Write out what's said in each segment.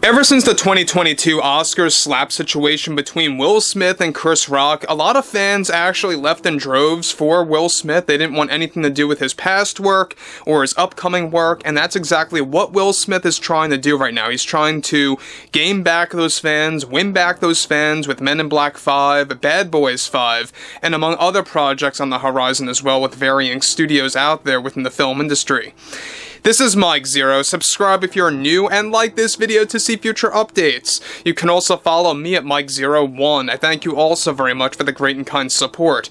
Ever since the 2022 Oscars slap situation between Will Smith and Chris Rock, a lot of fans actually left in droves for Will Smith. They didn't want anything to do with his past work or his upcoming work, and that's exactly what Will Smith is trying to do right now. He's trying to gain back those fans, win back those fans with Men in Black 5, Bad Boys 5, and among other projects on the horizon as well with varying studios out there within the film industry. This is Mike Zero. Subscribe if you're new and like this video to see future updates. You can also follow me at Mike01. I thank you all so very much for the great and kind support.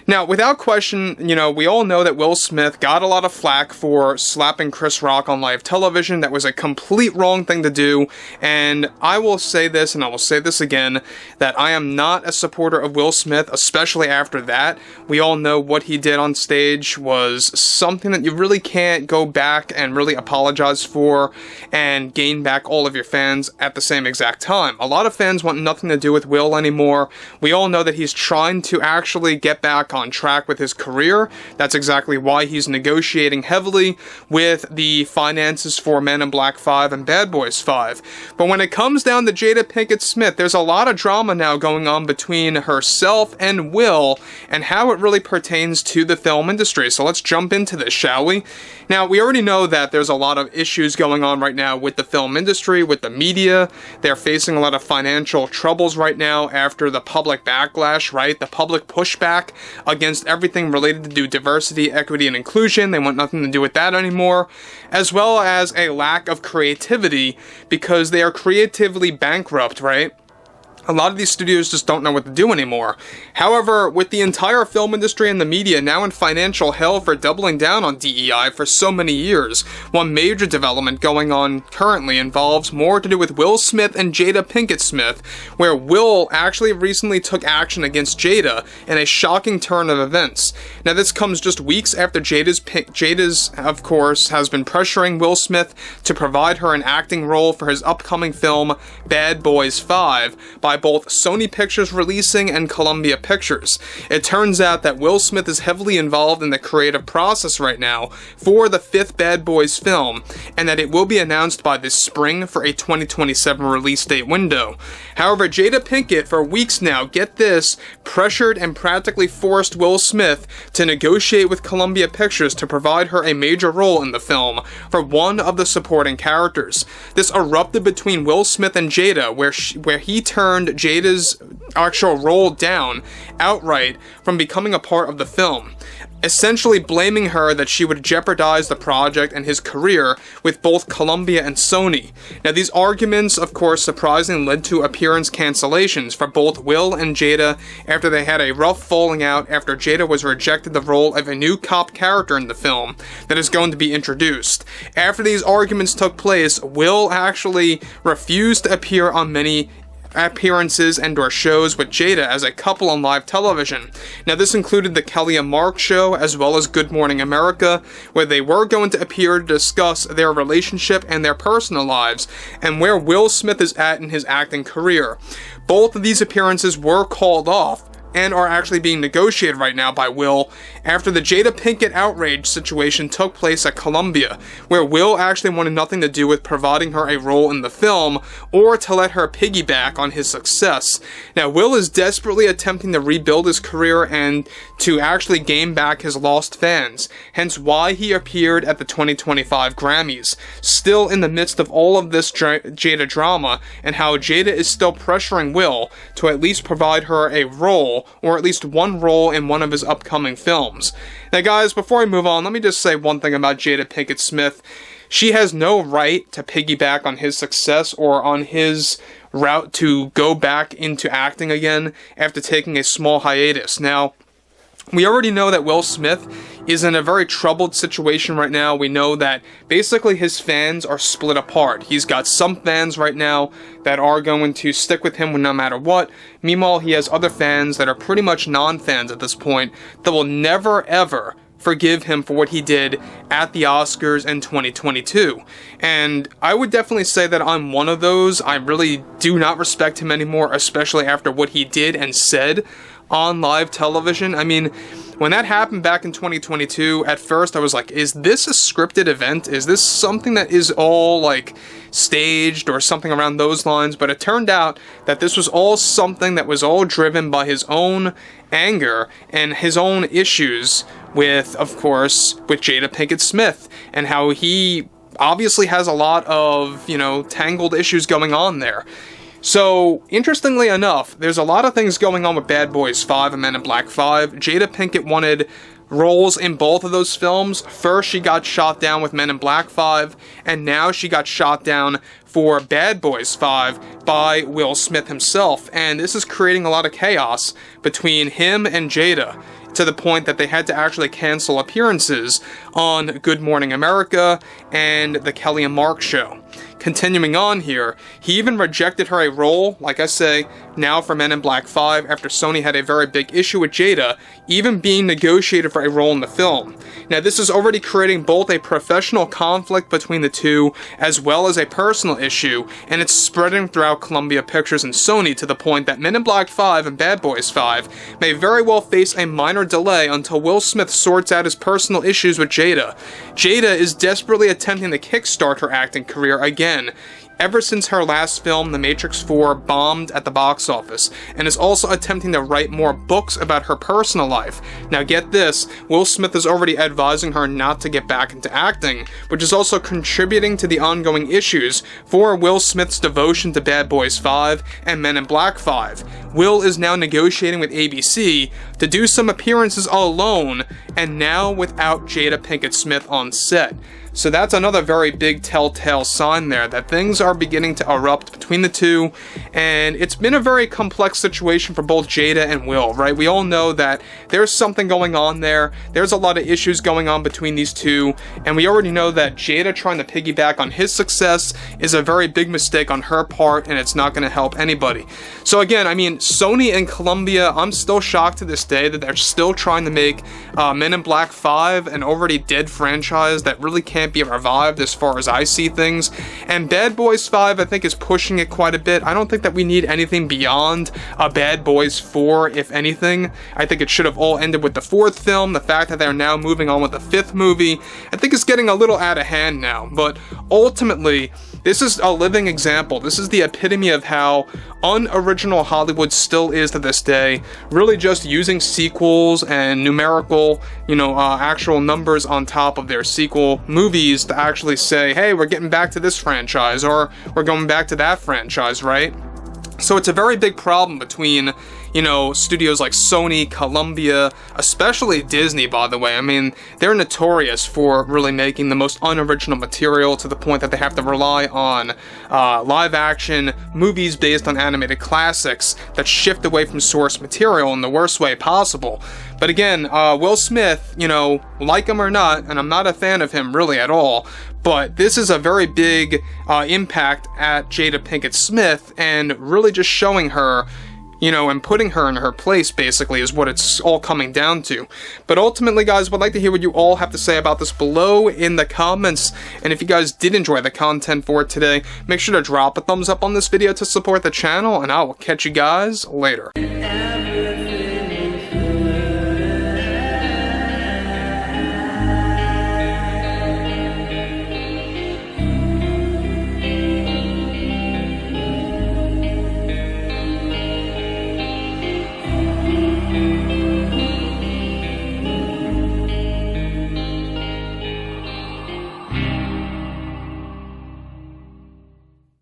Now, without question, we all know that Will Smith got a lot of flack for slapping Chris Rock on live television. That was a complete wrong thing to do, and I will say this, and I will say this again, that I am not a supporter of Will Smith, especially after that. We all know what he did on stage was something that you really can't go back and really apologize for and gain back all of your fans at the same exact time. A lot of fans want nothing to do with Will anymore. We all know that he's trying to actually get back on track with his career. That's exactly why he's negotiating heavily with the finances for Men in Black 5 and Bad Boys 5. But when it comes down to Jada Pinkett Smith, there's a lot of drama now going on between herself and Will and how it really pertains to the film industry. So let's jump into this, shall we? Now, we already know that there's a lot of issues going on right now with the film industry, with the media. They're facing a lot of financial troubles right now after the public backlash, right? The public pushback against everything related to diversity, equity, and inclusion. They want nothing to do with that anymore, as well as a lack of creativity because they are creatively bankrupt, right? A lot of these studios just don't know what to do anymore. However, with the entire film industry and the media now in financial hell for doubling down on DEI for so many years, one major development going on currently involves more to do with Will Smith and Jada Pinkett Smith, where Will actually recently took action against Jada in a shocking turn of events. Now, this comes just weeks after Jada's, of course, has been pressuring Will Smith to provide her an acting role for his upcoming film Bad Boys 5 by both Sony Pictures Releasing and Columbia Pictures. It turns out that Will Smith is heavily involved in the creative process right now for the 5th Bad Boys film, and that it will be announced by this spring for a 2027 release date window. However, Jada Pinkett, for weeks now, get this, pressured and practically forced Will Smith to negotiate with Columbia Pictures to provide her a major role in the film for one of the supporting characters. This erupted between Will Smith and Jada, where he turned Jada's actual role down outright from becoming a part of the film, essentially blaming her that she would jeopardize the project and his career with both Columbia and Sony. Now, these arguments, of course, surprisingly led to appearance cancellations for both Will and Jada after they had a rough falling out after Jada was rejected the role of a new cop character in the film that is going to be introduced. After these arguments took place, Will actually refused to appear on many appearances and or shows with Jada as a couple on live television. Now, this included the Kelly and Mark show as well as Good Morning America, where they were going to appear to discuss their relationship and their personal lives and where Will Smith is at in his acting career. Both of these appearances were called off and are actually being negotiated right now by Will after the Jada Pinkett outrage situation took place at Columbia, where Will actually wanted nothing to do with providing her a role in the film or to let her piggyback on his success. Now, Will is desperately attempting to rebuild his career and to actually gain back his lost fans, hence why he appeared at the 2025 Grammys, still in the midst of all of this Jada drama, and how Jada is still pressuring Will to at least provide her a role, or at least one role in one of his upcoming films. Now, guys, before I move on, let me just say one thing about Jada Pinkett Smith. She has no right to piggyback on his success or on his route to go back into acting again after taking a small hiatus. Now, we already know that Will Smith is in a very troubled situation right now. We know that basically his fans are split apart. He's got some fans right now that are going to stick with him no matter what. Meanwhile, he has other fans that are pretty much non-fans at this point that will never ever forgive him for what he did at the Oscars in 2022. And I would definitely say that I'm one of those. I really do not respect him anymore, especially after what he did and said on live television. I mean, When that happened back in 2022, at first I was like, is this a scripted event? Is this something that is all like staged or something around those lines? But it turned out that this was all something that was all driven by his own anger and his own issues with, of course, with Jada Pinkett Smith, and how he obviously has a lot of, you know, tangled issues going on there. So, interestingly enough, there's a lot of things going on with Bad Boys 5 and Men in Black 5. Jada Pinkett wanted roles in both of those films. First, she got shot down with Men in Black 5, and now she got shot down for Bad Boys 5 by Will Smith himself. And this is creating a lot of chaos between him and Jada, to the point that they had to actually cancel appearances on Good Morning America and The Kelly and Mark Show. Continuing on here, he even rejected her a role, like I say, now for Men in Black 5, after Sony had a very big issue with Jada even being negotiated for a role in the film. Now, this is already creating both a professional conflict between the two, as well as a personal issue, and it's spreading throughout Columbia Pictures and Sony, to the point that Men in Black 5 and Bad Boys 5 may very well face a minor delay until Will Smith sorts out his personal issues with Jada. Jada is desperately attempting to kickstart her acting career again, ever since her last film, The Matrix 4, bombed at the box office, and is also attempting to write more books about her personal life. Now get this, Will Smith is already advising her not to get back into acting, which is also contributing to the ongoing issues for Will Smith's devotion to Bad Boys 5 and Men in Black 5. Will is now negotiating with ABC to do some appearances alone, and now without Jada Pinkett Smith on set. So that's another very big telltale sign there that things are beginning to erupt between the two, and it's been a very complex situation for both Jada and Will, right? We all know that there's something going on there, there's a lot of issues going on between these two, and we already know that Jada trying to piggyback on his success is a very big mistake on her part, and it's not going to help anybody. So again, I mean, Sony and Columbia, I'm still shocked to this day that they're still trying to make Men in Black 5 an already dead franchise that really can't be revived as far as I see things. And Bad Boys 5, I think, is pushing it quite a bit. I don't think that we need anything beyond a Bad Boys 4, if anything. I think it should have all ended with the fourth film. The fact that they're now moving on with the fifth movie, I think is getting a little out of hand now. But ultimately, this is a living example. This is the epitome of how unoriginal Hollywood still is to this day, really just using sequels and numerical, actual numbers on top of their sequel movies to actually say, hey, we're getting back to this franchise, or we're going back to that franchise, right? So it's a very big problem between, studios like Sony, Columbia, especially Disney, by the way. I mean, they're notorious for really making the most unoriginal material, to the point that they have to rely on live-action movies based on animated classics that shift away from source material in the worst way possible. But again, Will Smith, like him or not, and I'm not a fan of him really at all, but this is a very big impact at Jada Pinkett Smith, and really just showing her, and putting her in her place, basically, is what it's all coming down to. But ultimately, guys, would like to hear what you all have to say about this below in the comments. And if you guys did enjoy the content for today, make sure to drop a thumbs up on this video to support the channel, and I will catch you guys later.